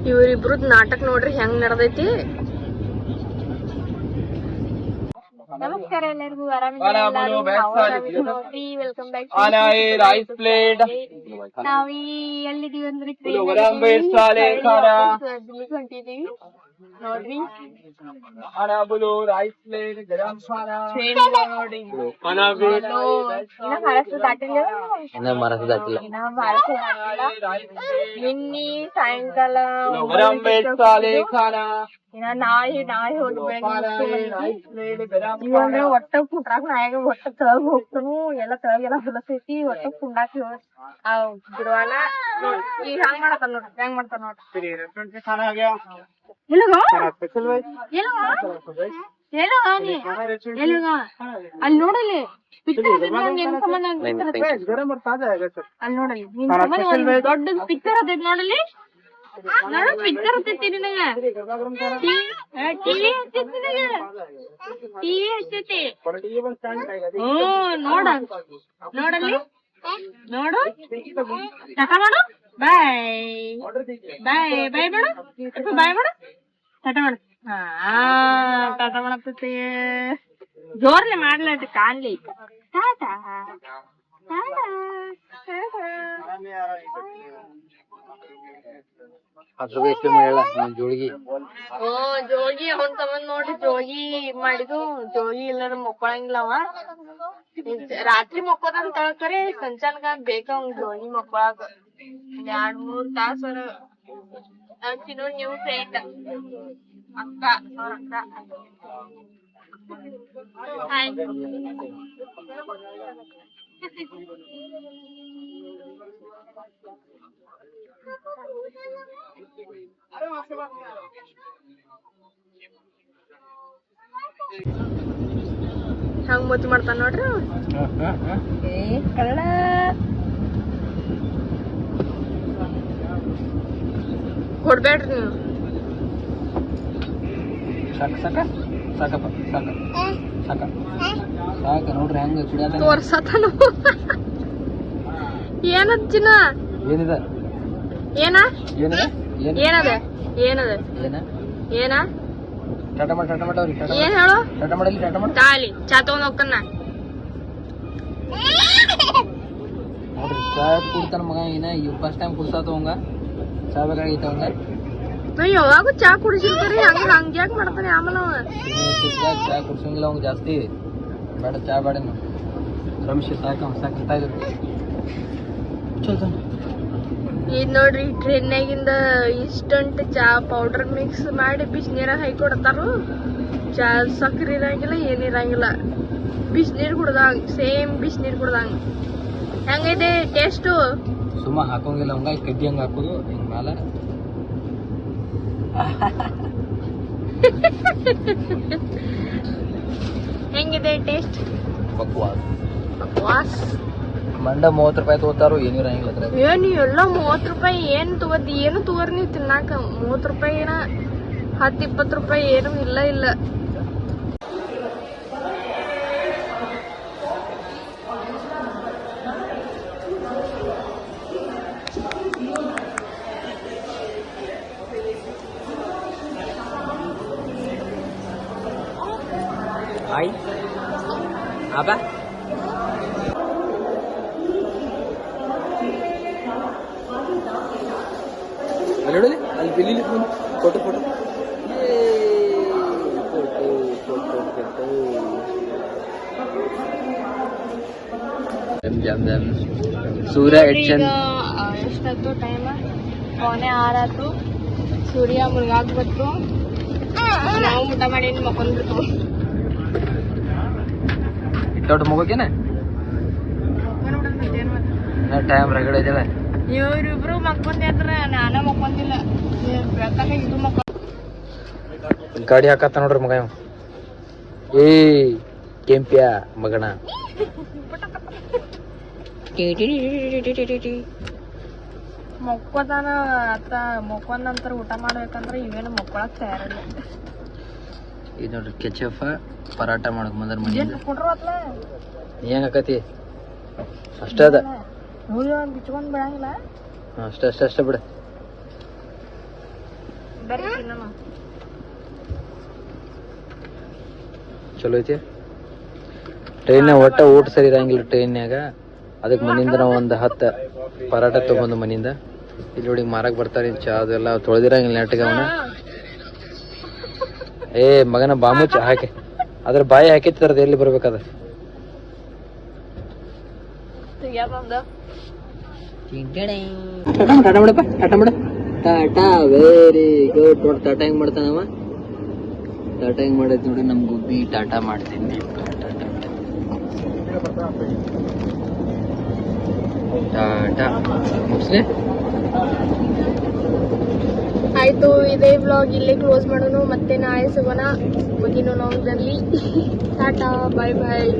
ಇವ್ರಿಬ್ರದ್ ನಾಟಕ ನೋಡ್ರಿ ಹೆಂಗ್ ನಡೆದೈತಿ. ನಮಸ್ಕಾರ ಎಲ್ಲರಿಗೂ, ಆರಾಮಿದ್ದೀರಿ? Welcome back. ನಾವ್ ಎಲ್ಲಿದೀವಿ ಅಂದ್ರೆ ಹೊಂಟಿದೀವಿ ನೋಡ್ರಿ. ನಿನ್ನಿ ಸಾಯಂಕಾಲ ನಾಳೆ ಹೋಗಿ ಬೆಳಗ್ಗೆ ಒಟ್ಟ ಕುಂಡ್ರಾಕ್ ನಾಯಾಗ ಒಟ್ಟ ತಳಗ್ ಹೋಗ್ತಾನು. ಎಲ್ಲಾ ತಳಗೆಲ್ಲ ಹೊಲಸೈತಿ. ಒಟ್ಟ ಕುಂಡಾಕ್ ಬಿಡುವಲ್ಲ. ಈಗ ಹೆಂಗ್ ಮಾಡ್ತಾನ ನೋಡ್ರಿ, ಹೆಂಗ್ ಮಾಡ್ತಾನ ನೋಡ್ರಿ. ಅಲ್ಲಿ ನೋಡಲಿ ಪಿಕ್ಚರ್ ಅಲ್ಲಿ ನೋಡಲಿ ದೊಡ್ಡ ಪಿಕ್ಚರ್ ಹತ್ತೈತಿ ನೋಡಲಿ. ನೋಡ ಪಿಕ್ಚರ್ ಹತ್ತೈತಿ ನಿನಗ. ಟಿವಿ ಹಚ್ಚೈತಿ. ನೋಡ ನೋಡಲಿ, ನೋಡು, ಟಟ ಮಾಡು, ಬಾಯ್ ಬಾಯ್ ಬಾಯ್ ಮಾಡು, ಬಾಯ್ ಮಾಡು, ಟಟ ಮಾಡು. ಟಟ ಮಾಡತೈತಿ. ಜೋರ್ಲೆ ಮಾಡ್ಲಟ್ಟಿ ಕಾಣ್ಲಿ. ಟಾಟಾ ಜೋಗಿ ಅವನ್ ತಗೊಂಡ್ ನೋಡ್ರಿ. ಜೋಗಿ ಮಾಡಿದು. ಜೋಗಿ ಇಲ್ಲಾರ ಮಕ್ಕೊಳಂಗಿಲ್ಲವ. ರಾತ್ರಿ ಮಕ್ಕೋದಂತ ತಳ್ಕರೆ ಸಂಚಾನಕ ಬೇಕ ಅವ್ನ್ ಜೋಗಿ ಮಕ್ಕೊಳಕ 2-3 ತಾಸರ. ಚಿನ್ನು ನ್ಯೂ ಫ್ರೆಂಡ್ ಅಕ್ಕ, ಅವ್ರ ಅಕ್ಕ. ಹಾಯ್. ಹಂಗ ಮುಚ್ಚ ಮಾಡ್ತಾನ ನೋಡ್ರಿ. ಕನ್ನಡ ಕೊಡ್ಬೇಡ್ರಿ ನೀವು. ನೋಡ್ರಿ ಹೆಂಗ ತೋರ್ಸತಾನ. ಏನದ ಚಿನ್ನ? ಏನಿದೆ? ಏನ ಏನದ? ಏನದ? ಏನ ಏನ್ ಹೇಳು? ತಾಲಿ ಚಾ ತಗೊಂಡ್ ಹೋಗ್ತಾನ. ನೋಡ್ರಿ ಚಾ ಕುಡ್ತಾನ ಮಗ. ಏನ ಫಸ್ಟ್ ಟೈಮ್ ಕುಡ್ಸಾತ ಅವಂಗ. ಚಾ ಬೇಕಾಗೈತ ಅವಂಗ. ನಾವ್ ಯಾವಾಗೂ ಚಾ ಕುಡಿಸಿರ್ತಾರಿ. ಹಂಗ ಯಾಕೆ ಮಾಡ್ತಾನೆ ಆಮೇಲೆ ಚಾ ಕುಡ್ಸಂಗಿಲ್ಲ ಅವಂಗ ಜಾಸ್ತಿ. ಬೇಡ ಚಾ ಬೇಡ. ರಮೇಶ್ ಸಾಕಿರ್ತಾ ಇದ್ರು. ಇದ್ ನೋಡ್ರಿ ಟ್ರೈನ್ನಾಗಿಂದ ಇನ್ಸ್ಟಂಟ್ ಚಾ ಪೌಡರ್ ಮಿಕ್ಸ್ ಮಾಡಿ ಬಿಸಿನೀರಾಗ ಹಾಕೊಡ್ತಾರು. ಚಾ ಸಕ್ಕರೆ ಇರಂಗಿಲ್ಲ, ಏನಿರಂಗಿಲ್ಲ. ಬಿಸಿನೀರ್ ಕುಡ್ದಂಗ, ಸೇಮ್ ಬಿಸಿನೀರ್ ಕುಡ್ದಂಗ. ಹೆಂಗೈತೆ ಟೇಸ್ಟು? ಸುಮ್ಮ ಹಾಕೋಂಗಿಲ್ಲ ಅವಂಗ. ಕಡ್ಡಿ ಹಂಗ ಹಾಕೋದು ಹಿಂಗ ಮ್ಯಾಲ. ಹೆಂಗಿದೆ ಟೇಸ್ಟ್? ಬಕ್ವಾಸ್. ಮಂಡ 30 ರೂಪಾಯಿ ತಗೋತಾರು. ಏನಿರಂಗಿಲ್ಲ ಅದ್ರಾಗ. ಏನು ಎಲ್ಲ 30 ರೂಪಾಯಿ ಏನ್ ತಗೋತಿ? ಏನು ತಗೋರಿ ನೀವು ತಿನ್ನಾಕ? 30 ರೂಪಾಯಿ ಏನ 10-20 ರೂಪಾಯಿ ಏನು ಇಲ್ಲ. Ay, apa? ಅಲ್ಲಿ ಅಲ್ಲಿ ಬಿಲ್ಲಿ ಫೋಟೋ ಸೂರ್ಯ ಎಷ್ಟಾಯ್ತು ಟೈಮ್? 5:45 ಸೂರ್ಯ ಮುಳುಗಾಕ್ ಬಂತು. ನಾವು ಊಟ ಮಾಡಿ ಮಕ್ಕೊಂಡ್ಬಿಟ್ಟು ದೊಡ್ಡ ಮಗುಕೇನ ಟೈಮ್ ರಗಡ ಐತಲ್ಲ. ಇವ್ರಿಬ್ರು ಮಕ್ಕೊಂದ್ರ ನಾನ ಮಕ್ಕೊಂದಿಲ್ಲ. ಇದು ಗಾಡಿ ಹಾಕತ್ತ ನೋಡ್ರಿ ಮಗ. ಏ ಕೆಂಪ್ಯ ಮಗಣ. ಮೊಕ್ಕೋದಾನ ಅತ್ತ ಮೊಕ್ಕೊಂದ ನಂತರ ಊಟ ಮಾಡ್ಬೇಕಂದ್ರೆ ಇವೇನು ಮೊಕ್ಕೊಳಕ್ ತಯಾರಿಲ್ಲ. ಇದು ನೋಡ್ರಿ ಕೆಚಫ ಪರಾಟ ಮಾಡಕ್ ಬಂದ್ರ ಮನೆ ಏನ್ ಹಾಕತಿ ಅಷ್ಟ ಅದ. ಬಿಚ್ಕೊಂಡ್ ಬಿಡಂಗಿಲ್ಲ. ಅಷ್ಟ ಬಿಡ. ಬರ್ರಿ ತಿನ್ನೋಣ. ಚಲೋ ಐತಿ. ಟ್ರೈನ್ ಒಟ್ಟ ಊಟ ಸರಿ ಇರಂಗಿಲ್ಲ ಟ್ರೈನ್ಯಾಗ. ಅದಕ್ಕೆ ಮನಿಂದ ನಾವು ಒಂದು 10 ಪರಾಟ ತಗೊಂಡು ಮನಿಂದ ಇಲ್ಲಿ ನೋಡಿ ಮಾರಕ್ ಬರ್ತಾರೆ. ಚಾ ಅದೆಲ್ಲ ತೊಳೆದಿರಂಗಿಲ್ಲ ನೆಟ್ಗೆ ಅವನ. ಏ ಮಗನ ಬಾಮುಚ್ಚ ಹಾಕಿ ಅದ್ರ ಬಾಯಿ ಹಾಕಿತ್ತರದ ಎಲ್ಲಿ ಬರ್ಬೇಕದ. ಟಾಟಾ ಮಾಡಪ್ಪ, ಟಾಟಾ ಮಾಡ. Tata very good. ನೋಡಿ ಟಾಟಾ ಹೆಂಗ್ ಮಾಡ್ತಾನವ. ಟಾಟಾ ಹೆಂಗ್ ಮಾಡೈತಿ ನೋಡಿ ನಮ್ ಗುಬ್ಬಿ. ಟಾಟಾ ಮಾಡ್ತೀನಿ. ಟಾಟಾ ಮುಗಿಸ್ಲೆ. ಆಯ್ತು, ಇದೇ ವ್ಲಾಗ್ ಇಲ್ಲೇ ಕ್ಲೋಸ್ ಮಾಡೋಣ. ಮತ್ತೆ ನಾಳೆ ಸಿಗೋಣ ಮುಂದಿನ ವ್ಲಾಗ್ದಲ್ಲಿ. ಟಾಟಾ, ಬಾಯ್ ಬಾಯ್.